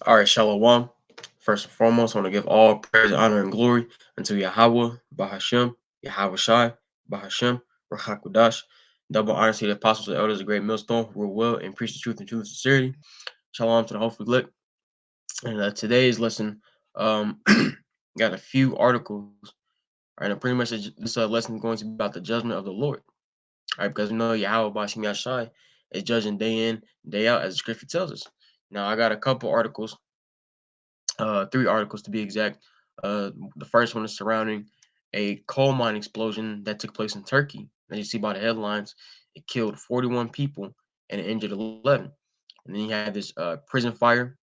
All right, Shalom. First and foremost, I want to give all praise, honor, and glory unto Yahweh, Bahashem, Yahweh Shai, Bahashem, Rachakudash. Double honor to the apostles and elders of Great Millstone who were well and preach the truth in truth and sincerity. Shalom to the hopefully elect. And today's lesson got a few articles. All right, and pretty much this lesson is going to be about the judgment of the Lord. All right, because we know Yahweh Bahashem Yashai is judging day in, day out, as the scripture tells us. Now, I got a couple articles, three articles to be exact. The first one is surrounding a coal mine explosion that took place in Turkey. As you see by the headlines, it killed 41 people and it injured 11. And then you had this prison fire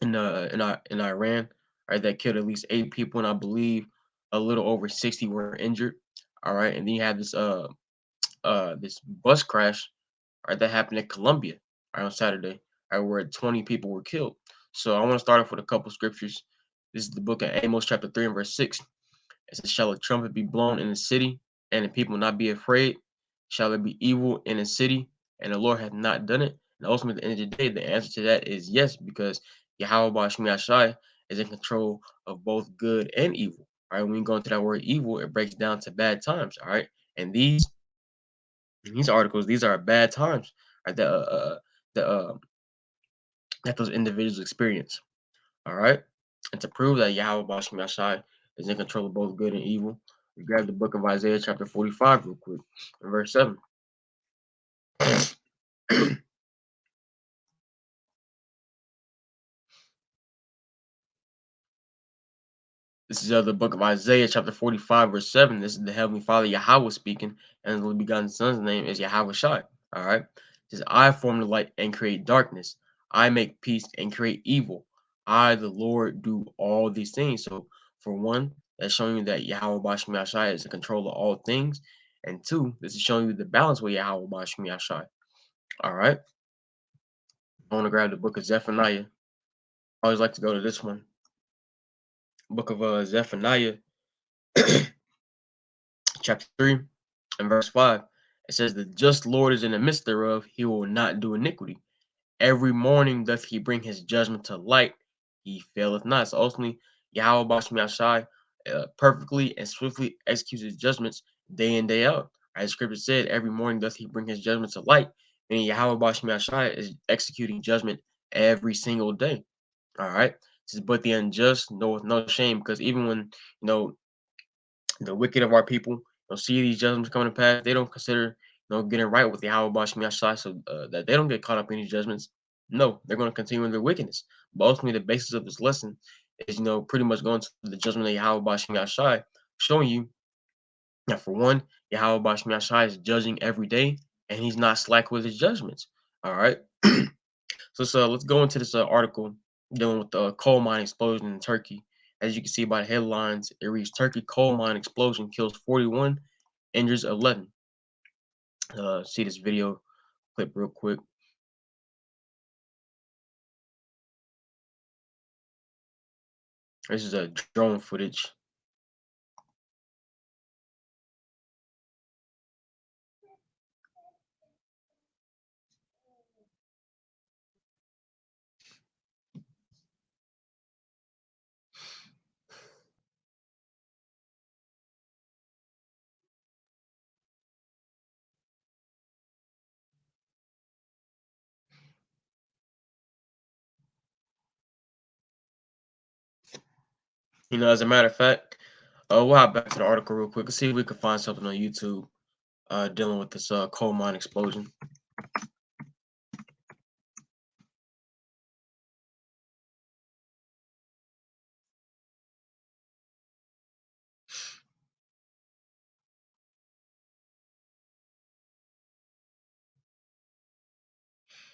in Iran, right, that killed at least 8 people, and I believe a little over 60 were injured. All right, and then you had this bus crash, right, that happened in Colombia, right, on Saturday, right, where 20 people were killed. So I want to start off with a couple scriptures. This is the book of Amos, chapter 3 and verse 6. It says, "Shall a trumpet be blown in the city, and the people not be afraid? Shall there be evil in the city, and the Lord hath not done it?" And ultimately, at the end of the day, the answer to that is yes, because Yahweh Bashmi Ashai is in control of both good and evil. All right, when we go into that word evil, it breaks down to bad times. All right, and these articles, these are bad times, right? The that those individuals experience. All right, and to prove that Yahweh Bashim Yashai is in control of both good and evil, we grab the book of Isaiah, chapter 45, real quick, verse 7. This is the book of Isaiah, chapter 45, verse 7. This is the Heavenly Father Yahweh speaking, and the only begotten Son's name is Yahweh Shai. All right. It says, "I form the light and create darkness. I make peace and create evil. I, the Lord, do all these things." So, for one, that's showing you that Yahweh Bashmi Yashai is in control of all things. And two, this is showing you the balance with Yahweh Bashmi Yashai. All right. I want to grab the book of Zephaniah. I always like to go to this one. Book of Zephaniah, chapter 3 and verse 5. It says, "The just Lord is in the midst thereof, he will not do iniquity. Every morning doth he bring his judgment to light, he faileth not." So ultimately, Yahweh Bashmi Yashai perfectly and swiftly executes his judgments day in, day out. As scripture said, every morning doth he bring his judgment to light. And Yahweh Bashmi Yashai is executing judgment every single day. All right. It says, "But the unjust knoweth no shame," because even when the wicked of our people see these judgments coming to pass, they don't consider getting right with the Yahweh Bashmi Yashai, so that they don't get caught up in these judgments. No, they're going to continue in their wickedness. But ultimately, the basis of this lesson is pretty much going to the judgment of Yahweh Bashmi Yashai, showing you that for one, Yahweh Bashmi Yashai is judging every day, and he's not slack with his judgments. All right. So let's go into this article dealing with the coal mine explosion in Turkey. As you can see by the headlines, it reads, "Turkey coal mine explosion kills 41, injures 11." See this video clip real quick. This is a drone footage. As a matter of fact, we'll hop back to the article real quick and see if we can find something on YouTube dealing with this coal mine explosion.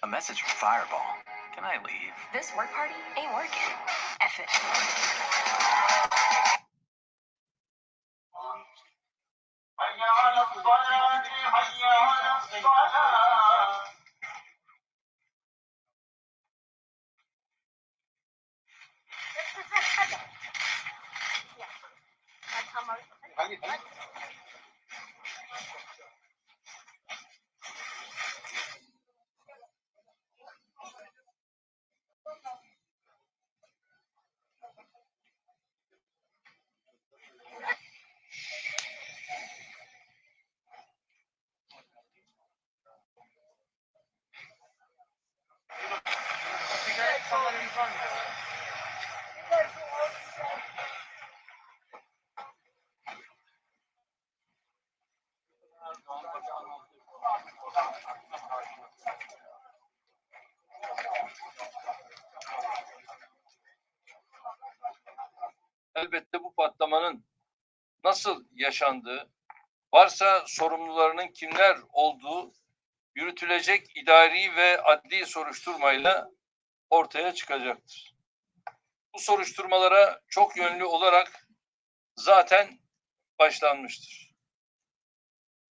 A message from Fireball. Can I leave? This work party ain't working. F it. Elbette bu patlamanın nasıl yaşandığı, varsa sorumlularının kimler olduğu yürütülecek idari ve adli soruşturmayla ortaya çıkacaktır. Bu soruşturmalara çok yönlü olarak zaten başlanmıştır.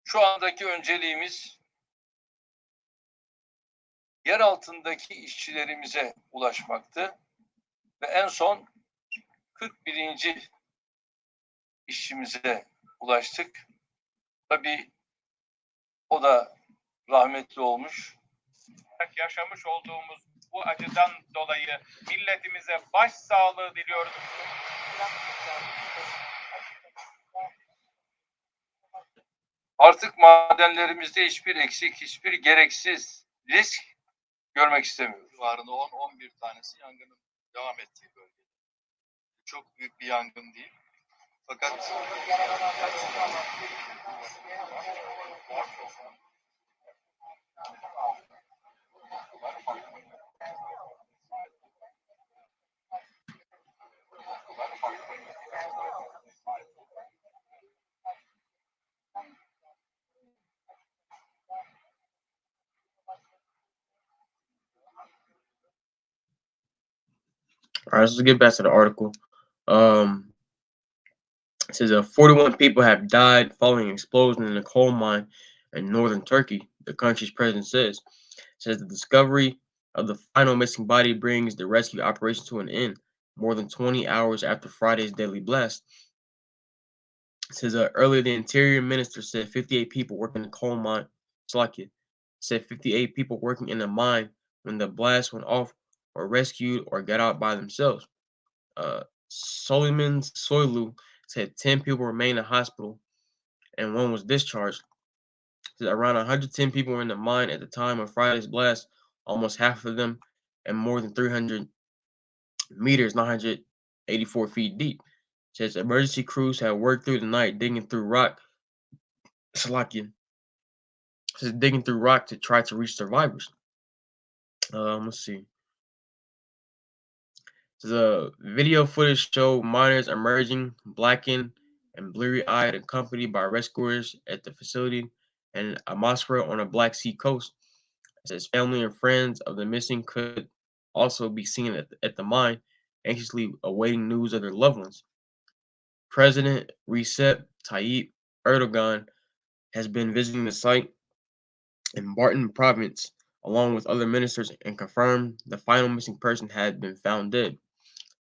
Şu andaki önceliğimiz yer altındaki işçilerimize ulaşmaktı ve en son 41. işçimize ulaştık. Tabii o da rahmetli olmuş. Yaşamış olduğumuz bu acıdan dolayı milletimize başsağlığı diliyoruz. Artık madenlerimizde hiçbir eksik, hiçbir gereksiz risk görmek istemiyoruz. Civarında 10-11 tanesi yangının devam ettiği bölgede. Çok büyük bir yangın değil. Fakat All right, let's get back to the article. It says 41 people have died following an explosion in a coal mine in northern Turkey, the country's president says. It says the discovery of the final missing body brings the rescue operation to an end, more than 20 hours after Friday's deadly blast. It says earlier the interior minister said 58 people working in the coal mine, Slovakia, said 58 people working in the mine when the blast went off were rescued or got out by themselves. Soliman Soylu said 10 people remain in the hospital and one was discharged. Said around 110 people were in the mine at the time of Friday's blast, almost half of them and more than 300 meters, 984 feet deep. Says emergency crews had worked through the night digging through rock. Salakian says digging through rock to try to reach survivors. Let's see. The video footage showed miners emerging, blackened and bleary-eyed, accompanied by rescuers at the facility in Amasra on the Black Sea coast. It says family and friends of the missing could also be seen at the mine, anxiously awaiting news of their loved ones. President Recep Tayyip Erdogan has been visiting the site in Bartın province along with other ministers and confirmed the final missing person had been found dead.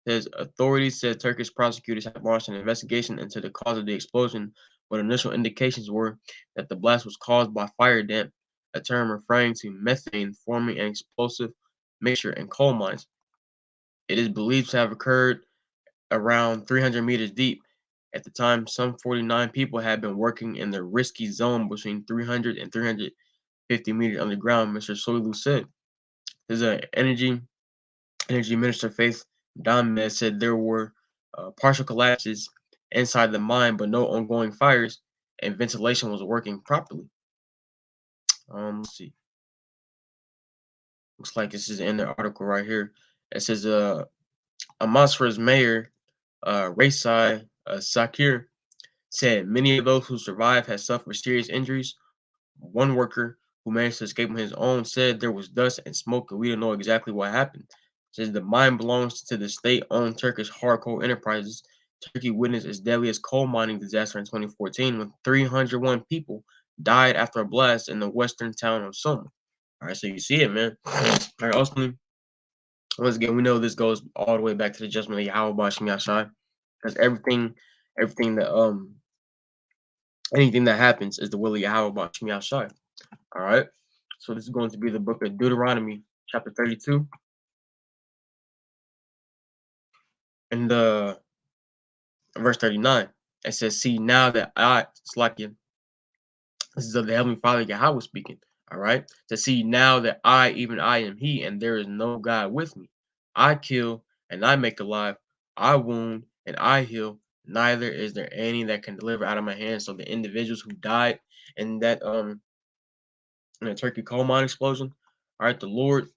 His authorities said Turkish prosecutors had launched an investigation into the cause of the explosion, but initial indications were that the blast was caused by fire damp, a term referring to methane forming an explosive mixture in coal mines. It is believed to have occurred around 300 meters deep. At the time, some 49 people had been working in the risky zone between 300 and 350 meters underground, Mr. Soylu said. His energy minister Faith Dahmed said there were partial collapses inside the mine, but no ongoing fires, and ventilation was working properly. Let's see. Looks like this is in the article right here. It says Amasra's mayor Raisai Sakir said many of those who survived had suffered serious injuries. One worker who managed to escape on his own said there was dust and smoke, and we don't know exactly what happened. Says the mine belongs to the state-owned Turkish Hardcore Enterprises. Turkey witnessed its deadliest coal mining disaster in 2014 when 301 people died after a blast in the western town of Soma. All right, so you see it, man. All right, ultimately, once again, we know this goes all the way back to the judgment of Yahweh Bashim Yashai, because everything that anything that happens is the will of Yahweh Bashim Yashai. All right, so this is going to be the book of Deuteronomy, chapter 32. And verse 39, it says, see now that this is of the Heavenly Father Yahweh speaking. All right. To see now that I, even I am He, and there is no God with me. I kill and I make alive. I wound and I heal. Neither is there any that can deliver out of my hand. So the individuals who died in that in the Turkey coal mine explosion, all right, the Lord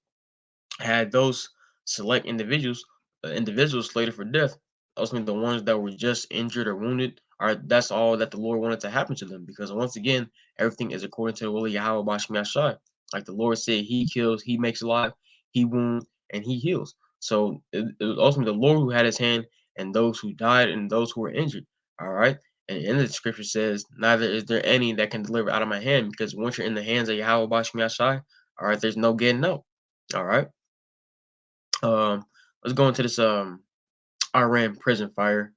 had those select individuals slated for death. Ultimately, the ones that were just injured or wounded, are that's all that the Lord wanted to happen to them. Because once again, everything is according to the will of Yahweh Bashmi Yashai. Like the Lord said, He kills, He makes alive, He wounds, and He heals. So it was ultimately the Lord who had His hand, and those who died and those who were injured. All right. And in the scripture says, neither is there any that can deliver out of my hand, because once you're in the hands of Yahweh Bashmi Yashai, all right, there's no getting out. All right. Um, let's go into this Iran prison fire.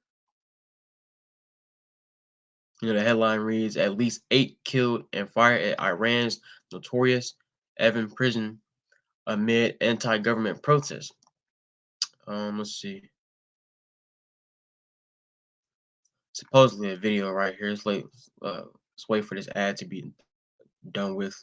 The headline reads: At least 8 killed in fire at Iran's notorious Evin prison amid anti-government protests. Let's see. Supposedly a video right here. Let's wait for this ad to be done with.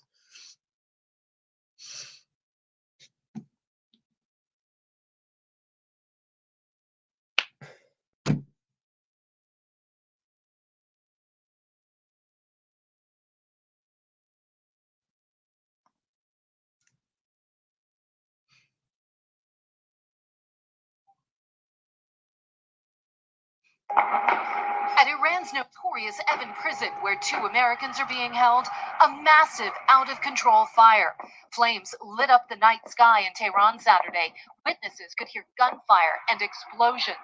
At Iran's notorious Evin prison, where 2 Americans are being held, a massive, out-of-control fire. Flames lit up the night sky in Tehran Saturday. Witnesses could hear gunfire and explosions.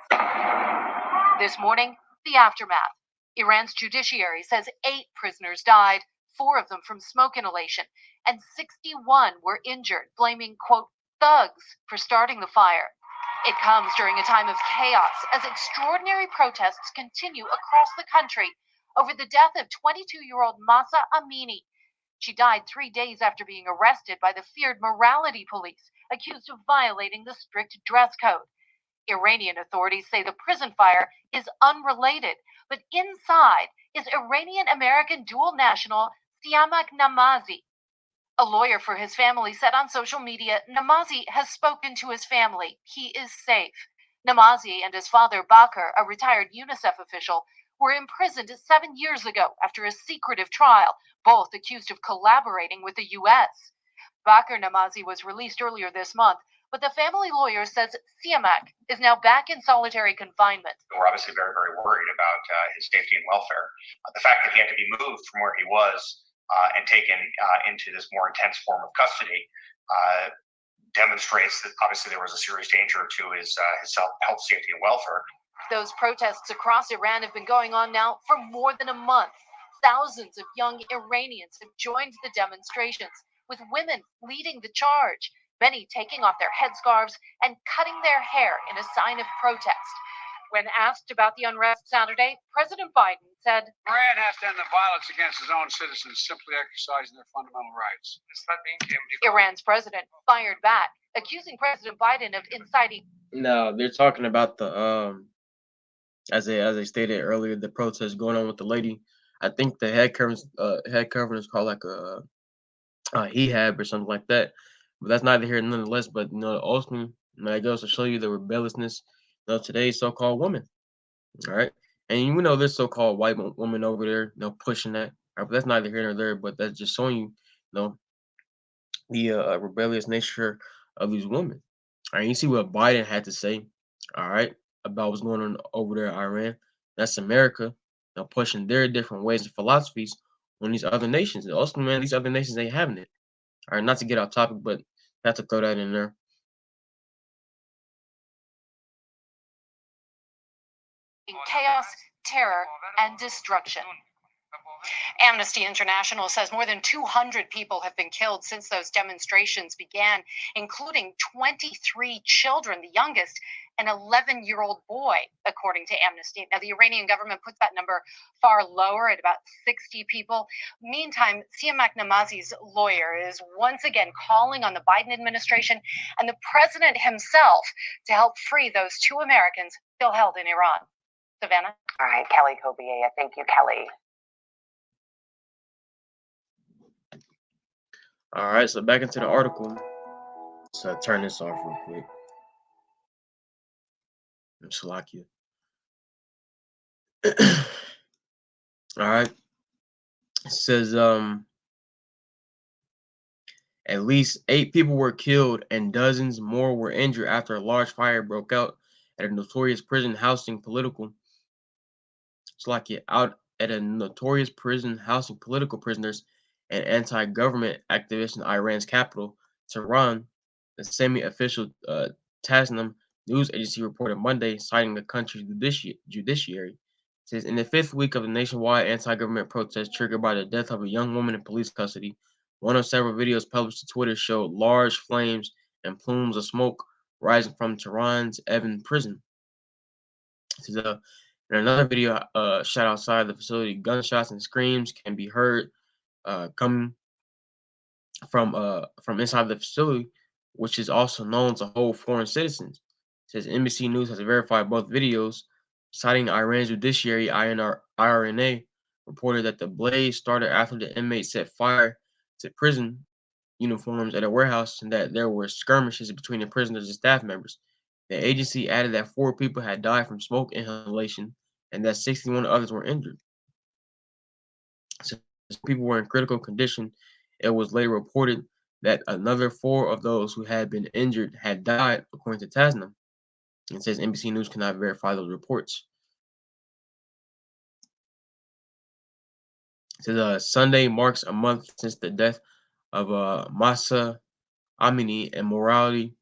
This morning, the aftermath. Iran's judiciary says 8 prisoners died, 4 of them from smoke inhalation, and 61 were injured, blaming, quote, thugs for starting the fire. It comes during a time of chaos as extraordinary protests continue across the country over the death of 22-year-old Mahsa Amini. She died 3 days after being arrested by the feared morality police, accused of violating the strict dress code. Iranian authorities say the prison fire is unrelated, but inside is Iranian-American dual national Siamak Namazi. A lawyer for his family said on social media, Namazi has spoken to his family. He is safe. Namazi and his father, Bakr, a retired UNICEF official, were imprisoned 7 years ago after a secretive trial, both accused of collaborating with the U.S. Bakr Namazi was released earlier this month, but the family lawyer says Siamak is now back in solitary confinement. We're obviously very, very worried about his safety and welfare. The fact that he had to be moved from where he was and taken into this more intense form of custody demonstrates that obviously there was a serious danger to his health, safety, and welfare. Those protests across Iran have been going on now for more than a month. Thousands of young Iranians have joined the demonstrations, with women leading the charge, many taking off their headscarves and cutting their hair in a sign of protest. When asked about the unrest Saturday, President Biden said, Iran has to end the violence against its own citizens simply exercising their fundamental rights. Iran's president fired back, accusing President Biden of inciting. Now they're talking about the as I stated earlier, the protest going on with the lady. I think the head covering is called like a hijab or something like that. But that's neither here nor nonetheless. But ultimately, that goes to show you the rebelliousness of today's so-called women. All right, and there's so-called white women over there, pushing that. All right, but that's neither here nor there. But that's just showing the rebellious nature of these women. All right, you see what Biden had to say. All right, about what's going on over there in Iran. That's America pushing their different ways and philosophies on these other nations. And also, man, these other nations ain't having it. All right, not to get off topic, but I have to throw that in there. In chaos, terror, and destruction. Amnesty International says more than 200 people have been killed since those demonstrations began, including 23 children, the youngest an 11-year-old boy, according to Amnesty. Now, the Iranian government puts that number far lower at about 60 people. Meantime, Siamak Namazi's lawyer is once again calling on the Biden administration and the president himself to help free those 2 Americans still held in Iran. Savannah? All right, Kelly Kobiea. Thank you, Kelly. All right, so back into the article. So turn this off real quick. Slovakia. All right. It says at least 8 people were killed and dozens more were injured after a large fire broke out at a notorious prison housing political prisoners and anti-government activists in Iran's capital, Tehran. The semi-official Tasnim news agency reported Monday, citing the country's judiciary. It says in the 5th week of the nationwide anti-government protest triggered by the death of a young woman in police custody, one of several videos published to Twitter showed large flames and plumes of smoke rising from Tehran's Evin prison. This is in another video shot outside the facility, gunshots and screams can be heard coming from inside the facility, which is also known to hold foreign citizens. It says NBC News has verified both videos, citing Iran's judiciary. IRNA reported that the blaze started after the inmates set fire to prison uniforms at a warehouse and that there were skirmishes between the prisoners and staff members. The agency added that 4 people had died from smoke inhalation and that 61 others were injured. Since people were in critical condition, it was later reported that another 4 of those who had been injured had died, according to Tasnim. It says NBC News cannot verify those reports. It says Sunday marks a month since the death of Mahsa Amini in morality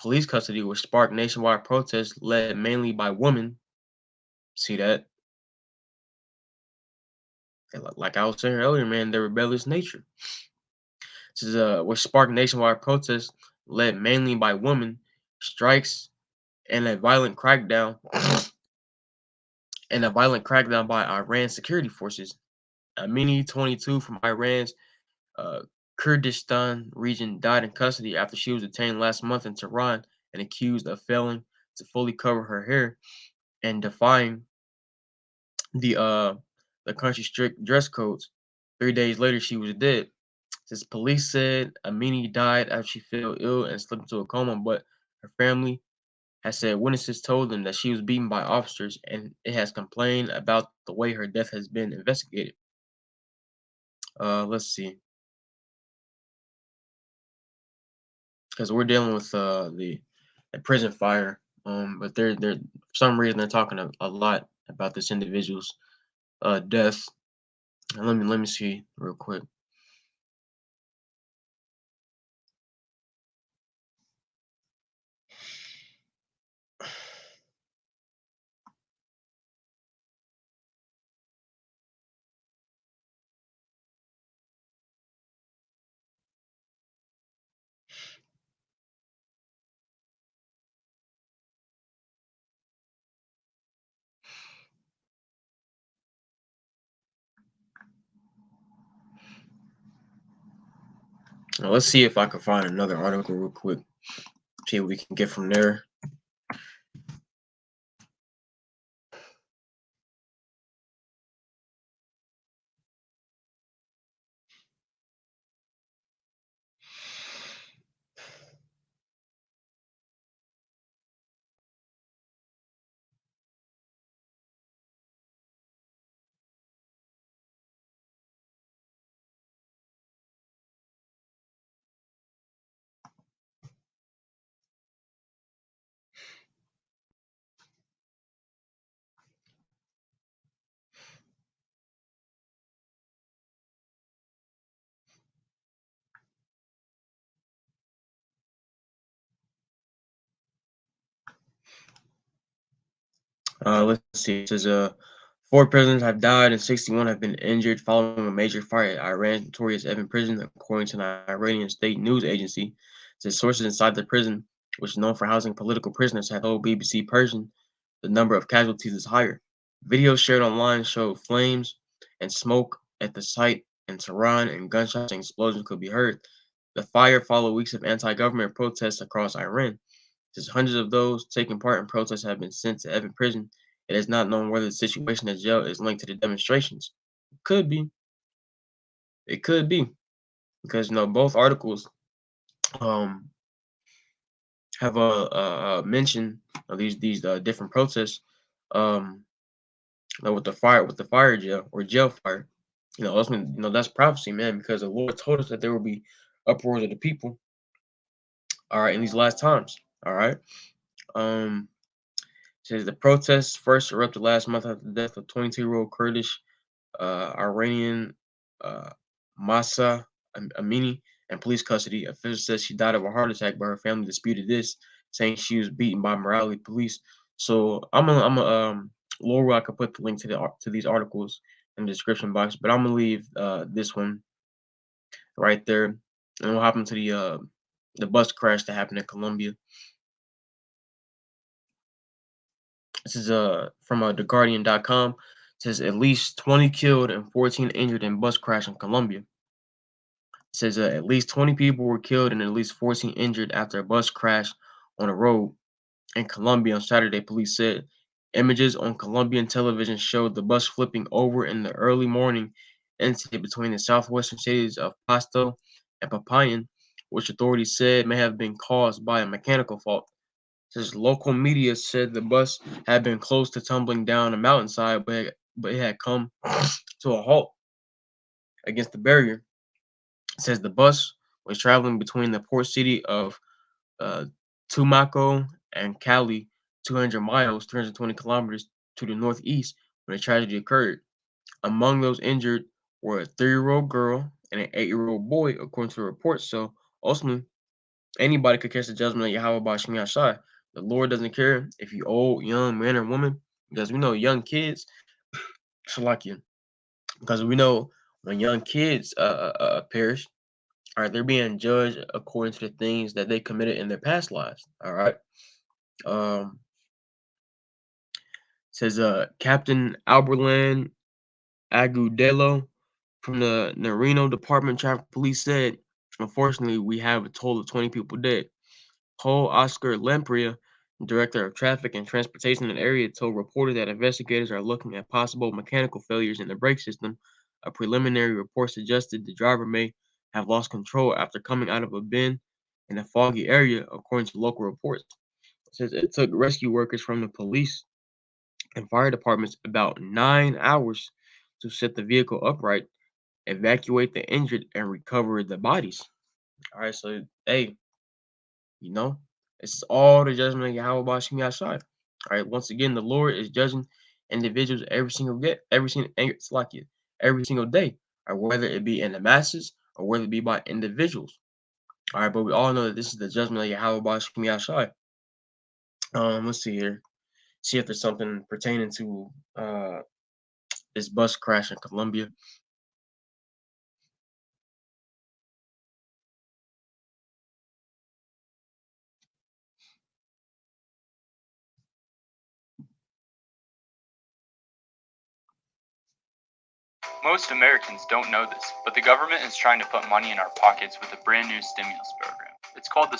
police custody, which sparked nationwide protests led mainly by women. See that? Like I was saying earlier, man, their rebellious nature. This is which sparked nationwide protests led mainly by women, strikes, and a violent crackdown by Iran's security forces. Amini, 22, from Iran's uh, Kurdistan region, died in custody after she was detained last month in Tehran and accused of failing to fully cover her hair and defying the country's strict dress codes. 3 days later, she was dead. Since police said Amini died after she fell ill and slipped into a coma, but her family has said witnesses told them that she was beaten by officers and it has complained about the way her death has been investigated. Let's see, because we're dealing with the prison fire. But they're for some reason they're talking a lot about this individual's death. And let me see real quick. Now, let's see if I can find another article real quick. See what we can get from there. Let's see. It says 4 prisoners have died and 61 have been injured following a major fire at Iran's notorious Evin prison, according to an Iranian state news agency. It says sources inside the prison, which is known for housing political prisoners, have told BBC Persian the number of casualties is higher. Videos shared online showed flames and smoke at the site in Tehran, and gunshots and explosions could be heard. The fire followed weeks of anti-government protests across Iran. Since hundreds of those taking part in protests have been sent to Evin prison, it is not known whether the situation at jail is linked to the demonstrations. It could be. It could be. Because both articles have mentioned these different protests, with the fire jail or jail fire. Ultimately, that's prophecy, man, because the Lord told us that there will be uproars of the people, all right, in these last times, all right. Says the protests first erupted last month after the death of 22-year-old Kurdish Iranian Masa Amini in police custody. Officials says she died of a heart attack, but her family disputed this, saying she was beaten by morality police. So Laura, I could put the link to these articles in the description box, but I'm gonna leave this one right there, and we'll hop into the bus crash that happened in Colombia. This is from TheGuardian.com. It says at least 20 killed and 14 injured in bus crash in Colombia. It says at least 20 people were killed and at least 14 injured after a bus crash on a road in Colombia on Saturday, police said. Images on Colombian television showed the bus flipping over in the early morning incident between the southwestern cities of Pasto and Popayán, which authorities said may have been caused by a mechanical fault. Says local media said the bus had been close to tumbling down a mountainside, but it had come to a halt against the barrier. It says the bus was traveling between the port city of uh, Tumaco and Cali, 200 miles, 320 kilometers to the northeast, when the tragedy occurred. Among those injured were a 3-year-old girl and an 8-year-old boy, according to the report. So ultimately, anybody could catch the judgment of Yahweh by Shemi Shai. The Lord doesn't care if you old, young, man, or woman, because we know young kids, Shalakia, because we know when young kids perish, all right, they're being judged according to the things that they committed in their past lives. All right. Um, says Captain Alberlan Agudelo from the Narino Department of Traffic Police said, unfortunately, we have a total of 20 people dead. Paul Oscar Lempria, director of traffic and transportation in the area, told reporters that investigators are looking at possible mechanical failures in the brake system. A preliminary report suggested the driver may have lost control after coming out of a bend in a foggy area, according to local reports. It says it took rescue workers from the police and fire departments about 9 hours to set the vehicle upright, evacuate the injured, and recover the bodies. All right, so hey, you know, it's all the judgment of Yahweh Bashim Yashai. All right, once again, the Lord is judging individuals every single day, or whether it be in the masses or whether it be by individuals. All right, but we all know that this is the judgment of Yahweh Bashim Yashai. Let's see here. See if there's something pertaining to this bus crash in Colombia. Most Americans don't know this, but the government is trying to put money in our pockets with a brand new stimulus program. It's called the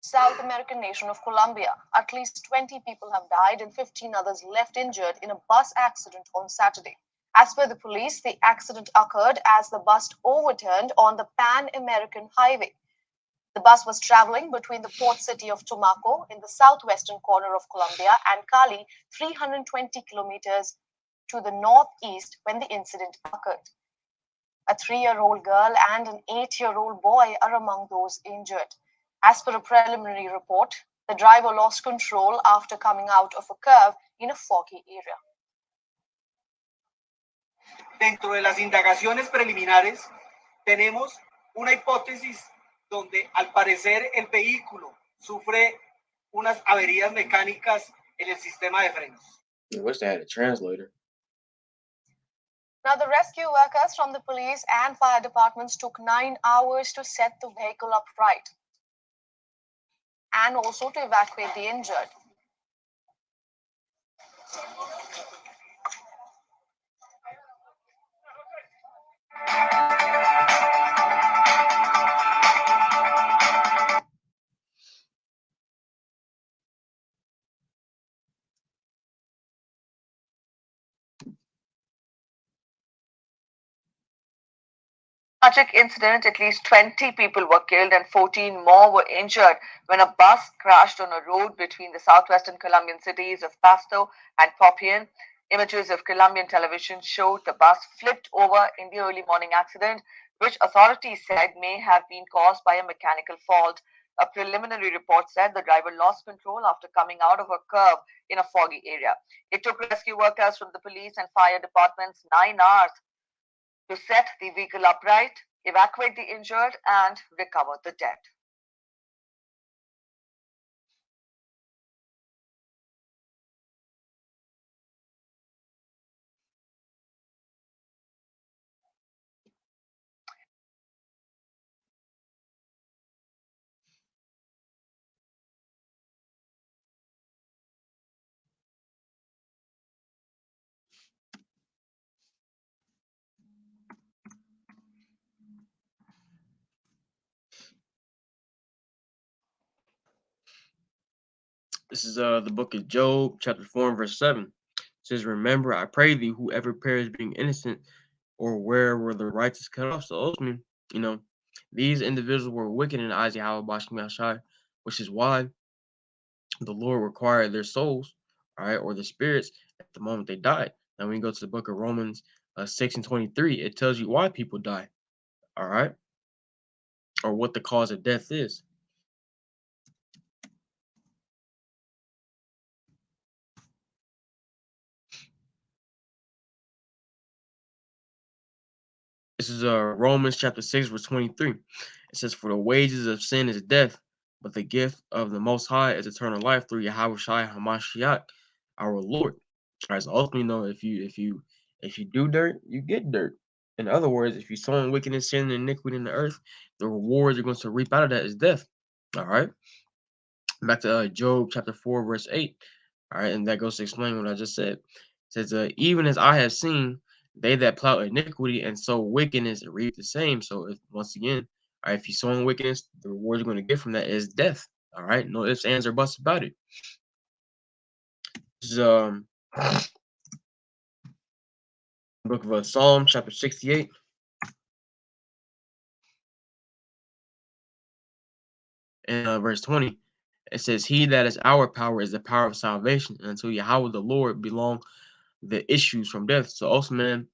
South American nation of Colombia. At least 20 people have died and 15 others left injured in a bus accident on Saturday. As per the police, the accident occurred as the bus overturned on the Pan American Highway. The bus was traveling between the port city of Tumaco in the southwestern corner of Colombia and Cali, 320 kilometers to the northeast, when the incident occurred. A 3-year-old girl and an 8-year-old boy are among those injured. As per a preliminary report, the driver lost control after coming out of a curve in a foggy area. Dentro de las indagaciones preliminares, tenemos una hipótesis donde al parecer el vehículo sufre unas averías mecánicas en el sistema de frenos. I wish they had a translator. Now, the rescue workers from the police and fire departments took 9 hours to set the vehicle upright and also to evacuate the injured. Tragic incident, at least 20 people were killed and 14 more were injured when a bus crashed on a road between the southwestern Colombian cities of Pasto and Popian. Images of Colombian television showed the bus flipped over in the early morning accident, which authorities said may have been caused by a mechanical fault. A preliminary report said the driver lost control after coming out of a curve in a foggy area. It took rescue workers from the police and fire departments 9 hours to set the vehicle upright, evacuate the injured, and recover the dead. This is the book of Job, chapter 4 and verse 7. It says, "Remember, I pray thee, whoever perished being innocent, or where were the righteous cut off." So ultimately, you know, these individuals were wicked in the eyes of Yahweh Bashkim Yashai, which is why the Lord required their souls, all right, or the spirits at the moment they died. Now, when you go to the book of Romans 6 and 23, it tells you why people die, all right, or what the cause of death is. This is Romans chapter 6, verse 23. It says, "For the wages of sin is death, but the gift of the Most High is eternal life through Yahweh Shai Hamashiach, our Lord." All right, so ultimately, if you do dirt, you get dirt. In other words, if you sow wickedness, sin, and iniquity in the earth, the reward you're going to reap out of that is death. All right. Back to Job chapter 4, verse 8. All right, and that goes to explain what I just said. It says, "Even as I have seen, they that plow iniquity and sow wickedness reap the same." So, if once again, all right, if you sow wickedness, the reward you're going to get from that is death. All right, no ifs, ands, or buts about it. This is book of Psalm, chapter 68. And verse 20, it says, "He that is our power is the power of salvation, and unto Yahweh the Lord belong the issues from death." So also, man,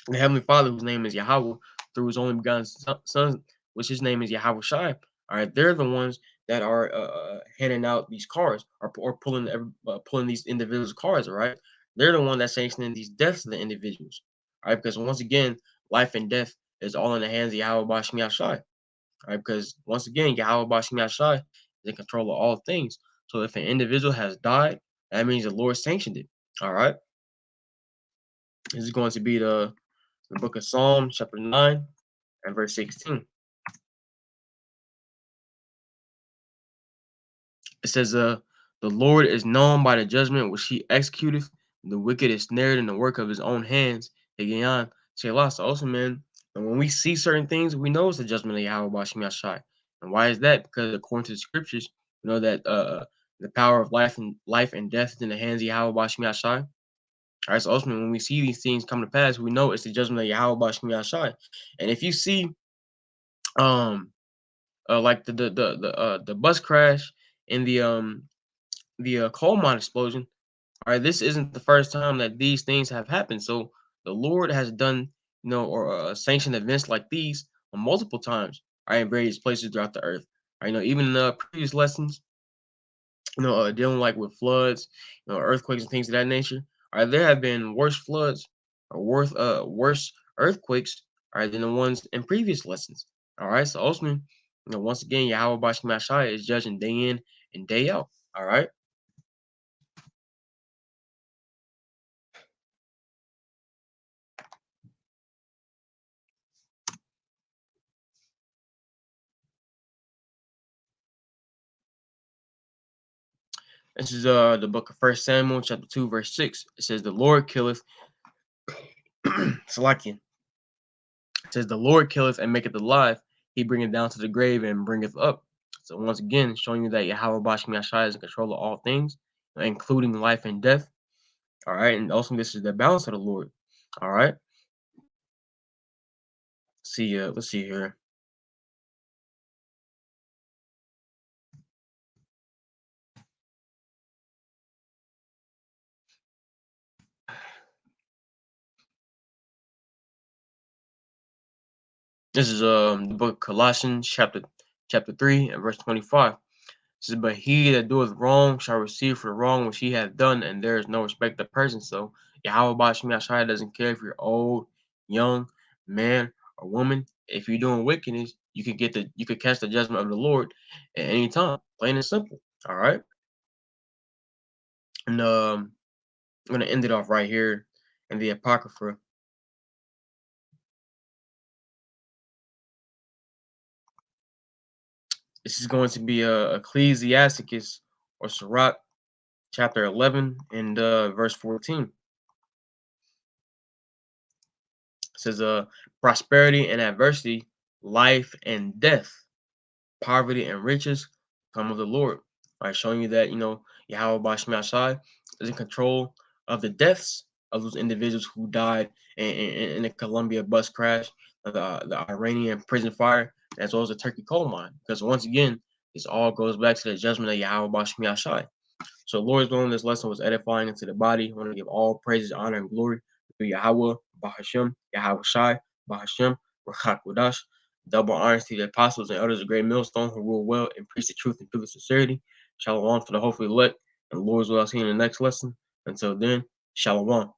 the Heavenly Father, whose name is Yahweh, through his only begotten Son, which his name is Yahweh Shai. All right, they're the ones that are handing out these cars, or pulling these individuals' cars. All right, they're the one that's sanctioning these deaths of the individuals. All right, because once again, life and death is all in the hands of Yahweh Bashmi Yashai. All right, because once again, Yahweh Bashmi Yashai is in control of all things. So if an individual has died, that means the Lord sanctioned it. All right, this is going to be the book of Psalms, chapter 9 and verse 16. It says, "The Lord is known by the judgment which he executeth. The wicked is snared in the work of his own hands." Again, Selah. So also, man, and when we see certain things, we know it's the judgment of Yahweh Bashim Yashai. And why is that? Because according to the scriptures, we know that the power of life and death is in the hands of Yahweh Bashim Yashai. All right, so ultimately, when we see these things come to pass, we know it's the judgment of Yahweh Bashim Yashai. And if you see like the bus crash and the coal mine explosion. All right, this isn't the first time that these things have happened. So the Lord has done, or sanctioned events like these multiple times, all right, in various places throughout the earth. All right, even in the previous lessons, dealing like with floods, earthquakes and things of that nature. All right, there have been worse floods or worse earthquakes, all right, than the ones in previous lessons. All right, so ultimately, once again, Yahweh Bashkim Ashai is judging day in and day out. All right. This is the book of First Samuel, chapter 2, verse 6. It says, "The Lord killeth." Salakian. It says, "The Lord killeth and maketh alive. He bringeth down to the grave and bringeth up." So once again, showing you that Yahweh Bashkim Yashai is in control of all things, including life and death. All right, and also this is the balance of the Lord. All right. Let's see here. This is the book of Colossians, chapter 3 and verse 25. It says, "But he that doeth wrong shall receive for the wrong which he hath done, and there is no respect of person." So Yahweh Bashmi Ashai doesn't care if you're old, young, man, or woman. If you're doing wickedness, you could catch the judgment of the Lord at any time. Plain and simple. All right. And I'm gonna end it off right here in the Apocrypha. This is going to be Ecclesiasticus or Sirach, chapter 11 and verse 14. It says, prosperity and adversity, life and death, poverty and riches come of the Lord. All right, showing you that, Yahweh Bashmi Ashai is in control of the deaths of those individuals who died in the Columbia bus crash, the Iranian prison fire, as well as the Turkey coal mine. Because once again, this all goes back to the judgment of Yahweh Bashmi Ashai. So, Lord's willing, this lesson was edifying into the body. I want to give all praises, honor, and glory to Yahweh, Bahashem, Yahweh Shai, Bahashem, Rachak Wadash. Double honors to the apostles and elders of Great Millstone who rule well and preach the truth and truth of sincerity. Shalom for the hopefully elect. And Lord's will, I'll see you in the next lesson. Until then, Shalom.